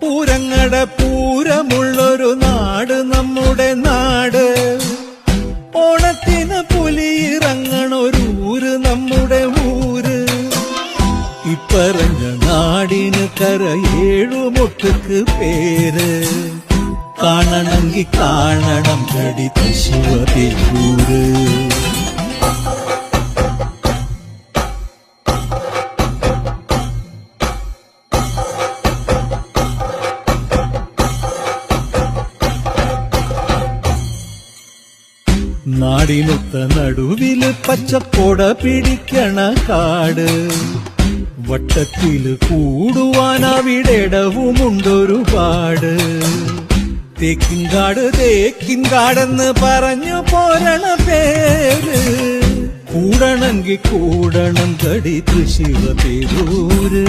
പൂരങ്ങട പൂരമുള്ളൊരു നാട് നമ്മുടെ നാട്. ഓണത്തിന് പുലിയിറങ്ങണൊരൂര് നമ്മുടെ ഊര്. ഇപ്പറഞ്ഞ നാടിന് കരയേഴുമൊട്ടുക്ക് പേര്. കാണണമെങ്കി കാണണം കടി തൃശ്ശിവപേരൂര്. നാടിനൊത്ത നടുവില് പച്ചക്കൊട പിടിക്കണ കാട്. വട്ടത്തില് കൂടുവാൻ അവിടെടവുമുണ്ടൊരുപാട്. തേക്കിൻകാട് തേക്കിൻകാടെന്ന് പറഞ്ഞു പോരണ പേര്. കൂടണമെങ്കി കൂടണം കടി തൃശ്ശിവപേരൂര്.